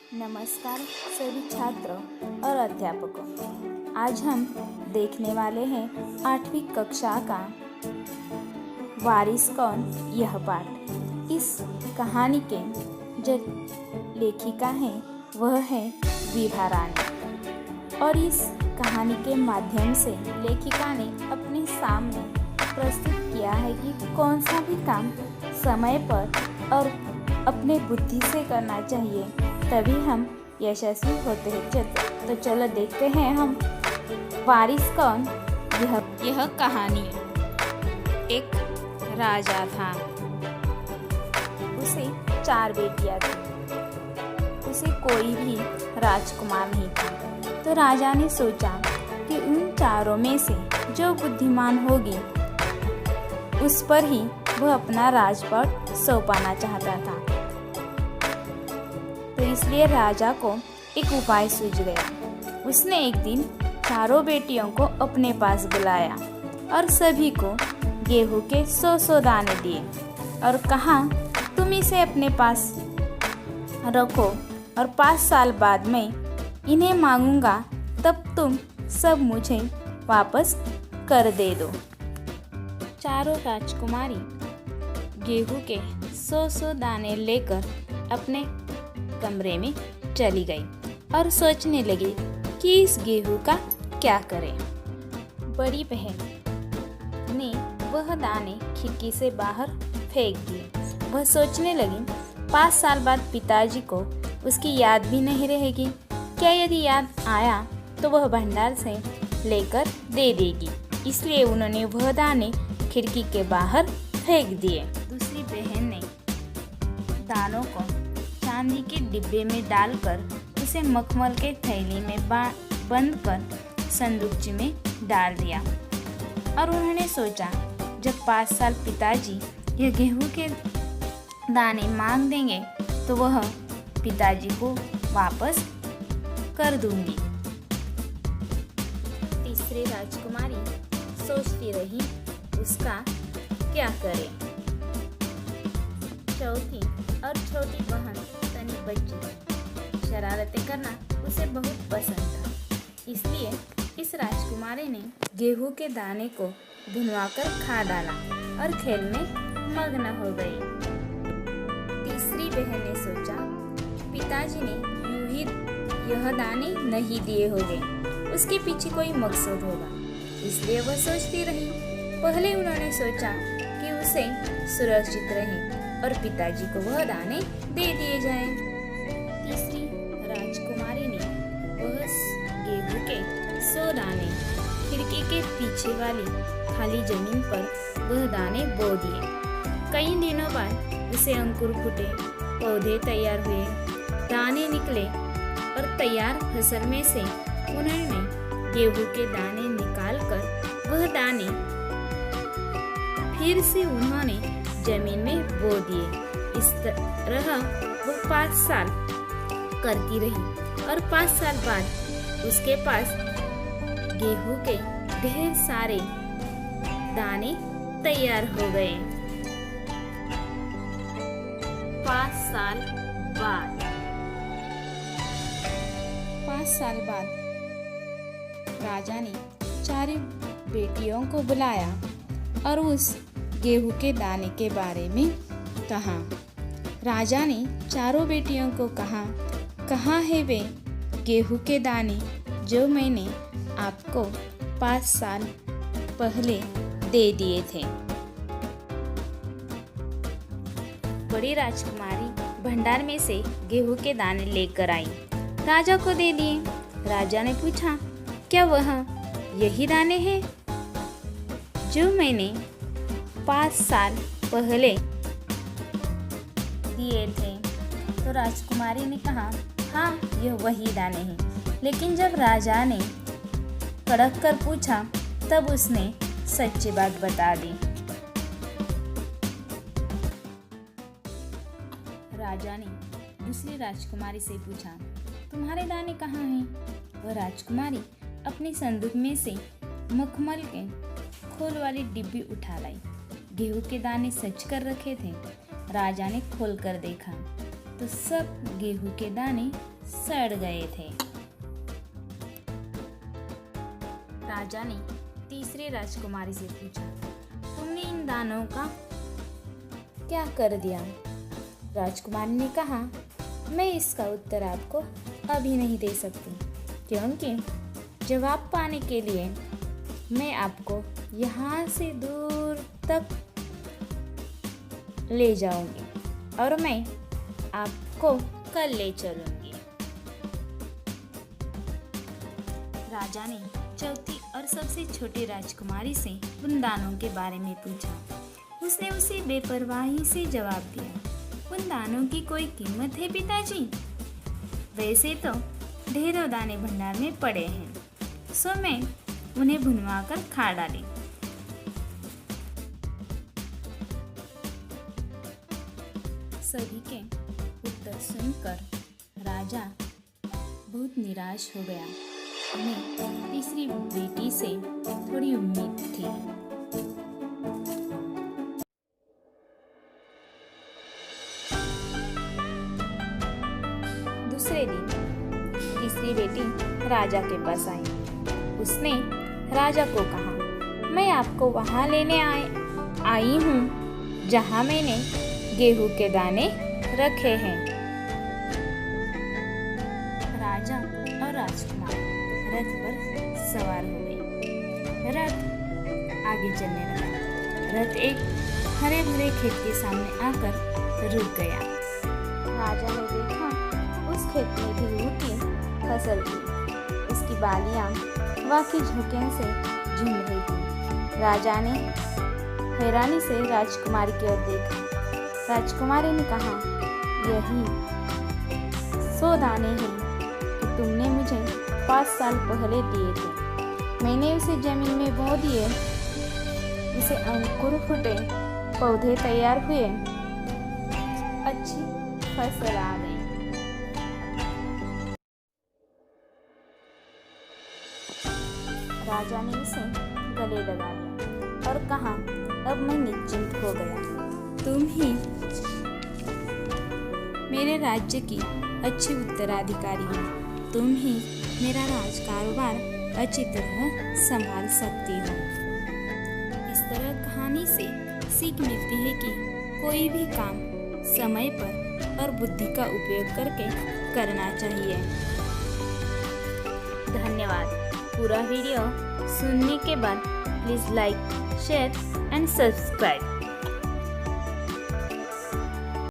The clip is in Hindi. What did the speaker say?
नमस्कार सभी छात्रों और अध्यापकों। आज हम देखने वाले हैं 8वीं कक्षा का वारिस कौन यह पाठ। इस कहानी के जो लेखिका है वह है विभा रानी और इस कहानी के माध्यम से लेखिका ने अपने सामने प्रस्तुत किया है कि कौन सा भी काम समय पर और अपने बुद्धि से करना चाहिए, तभी हम यशस्वी होते हैं। तो चलो देखते हैं हम वारिस कौन यह कहानी। एक राजा था, उसे 4 बेटियां थी। उसे कोई भी राजकुमार नहीं था। तो राजा ने सोचा कि उन चारों में से जो बुद्धिमान होगी उस पर ही वह अपना राजपाट सौंपना चाहता था। तो इसलिए राजा को एक उपाय सूझ गया। उसने एक दिन चारों बेटियों को अपने पास बुलाया और सभी को गेहूं के 100 दाने दिए और कहा, तुम इसे अपने पास रखो और 5 साल बाद मैं इन्हें मांगूंगा, तब तुम सब मुझे वापस कर दे दो। चारों राजकुमारी गेहूं के 100 दाने लेकर अपने कमरे में चली गई और सोचने लगी कि इस गेहूं का क्या करें। बड़ी बहन ने वह दाने खिड़की से बाहर फेंक दिए। वह सोचने लगी 5 साल बाद पिताजी को उसकी याद भी नहीं रहेगी। क्या यदि याद आया तो वह भंडार से लेकर दे देगी। इसलिए उन्होंने वह दाने खिड़की के बाहर फेंक दिए। दूसरी बहन ने दानों को चांदी के डिब्बे में डालकर उसे मखमल के थैली में बंद कर संदूकची में डाल दिया और उन्होंने सोचा, जब 5 साल पिताजी यह गेहूं के दाने मांग देंगे तो वह पिताजी को वापस कर दूंगी। तीसरी राजकुमारी सोचती रही उसका क्या करे। चौथी और छोटी बहन तनी बच्ची, शरारतें करना उसे बहुत पसंद था। इसलिए इस राजकुमारी ने गेहूं के दाने को भुनवाकर खा डाला और खेल में मग्न हो गई। तीसरी बहन ने सोचा, पिताजी ने यूं ही यह दाने नहीं दिए होंगे, उसके पीछे कोई मकसद होगा। इसलिए वह सोचती रही। पहले उन्होंने सोचा कि उसे सुरक्षित रहे और पिताजी को वह दाने दे दिए जाएं। तीसरी राजकुमारी ने वह गेहूं के 100 दाने खिड़की के पीछे वाली खाली जमीन पर वह दाने बो दिए। कई दिनों बाद उसे अंकुर फूटे, पौधे तैयार हुए, दाने निकले और तैयार फसल में से उन्होंने गेहूं के दाने निकालकर वह दाने फिर से उन्होंने जमीन में बो दिए। इस तरह वह 5 साल करती रही और 5 साल बाद उसके पास गेहूं के ढेर सारे दाने तैयार हो गए। 5 साल बाद 5 साल बाद राजा ने 4 बेटियों को बुलाया और उस गेहूं के दाने के बारे में कहा। राजा ने चारों बेटियों को कहा, कहाँ है वे गेहूं के दाने जो मैंने आपको 5 साल पहले दे दिए थे। बड़ी राजकुमारी भंडार में से गेहूं के दाने लेकर आई, राजा को दे दिए। राजा ने पूछा, क्या वह यही दाने हैं जो मैंने 5 साल पहले दिए थे? तो राजकुमारी ने कहा, हाँ, यह वही दाने हैं। लेकिन जब राजा ने कड़क कर पूछा तब उसने सच्ची बात बता दी। राजा ने दूसरी राजकुमारी से पूछा, तुम्हारे दाने कहाँ हैं? वह राजकुमारी अपनी संदूक में से मखमल के खोल वाली डिब्बी उठा लाई। गेहूं के दाने सच कर रखे थे। राजा ने खोल कर देखा तो सब गेहूं के दाने सड़ गए थे। राजा ने तीसरे राजकुमारी से पूछा, तुमने इन दानों का क्या कर दिया? राजकुमारी ने कहा, मैं इसका उत्तर आपको अभी नहीं दे सकती, क्योंकि जवाब पाने के लिए मैं आपको यहाँ से दूर तक ले जाऊंगी और मैं आपको कल ले चलूंगी। राजा ने चौथी और सबसे छोटी राजकुमारी से उन दानों के बारे में पूछा। उसने उसे बेपरवाही से जवाब दिया, उन दानों की कोई कीमत है पिताजी? वैसे तो ढेरों दाने भंडार में पड़े हैं, सो मैं उन्हें भुनवा कर खा डाली। सभी के उत्तर सुनकर राजा बहुत निराश हो गया। उन्हें तीसरी बेटी से थोड़ी उम्मीद थी। दूसरे दिन तीसरी बेटी राजा के पास आई। उसने राजा को कहा, मैं आपको वहां लेने आई हूँ जहां मैंने गेहूं के दाने रखे हैं। राजा और राजकुमार रथ पर सवार हो गए। रथ आगे चलने लगा। रथ एक हरे भरे खेत के सामने आकर रुक गया। राजा ने देखा उस खेत में गेहूं की फसल थी। उसकी बालियां वाकई झोंके से झूम रही थी। राजा ने हैरानी से राजकुमारी की ओर देखा। राजकुमारी ने कहा, यही 100 दाने हैं कि तुमने मुझे 5 साल पहले दिए थे। मैंने उसे जमीन में बो दिए, उसे अंकुर फूटे, पौधे तैयार हुए, अच्छी फसल आ गई। राजा ने उसे गले लगा लिया और कहा, अब मैं निश्चिंत हो गया। तुम ही मेरे राज्य की अच्छी उत्तराधिकारी हो। तुम ही मेरा राज कारोबार अच्छी तरह संभाल सकती हो। इस तरह कहानी से सीख मिलती है कि कोई भी काम समय पर और बुद्धि का उपयोग करके करना चाहिए। धन्यवाद। पूरा वीडियो सुनने के बाद please like, share and subscribe.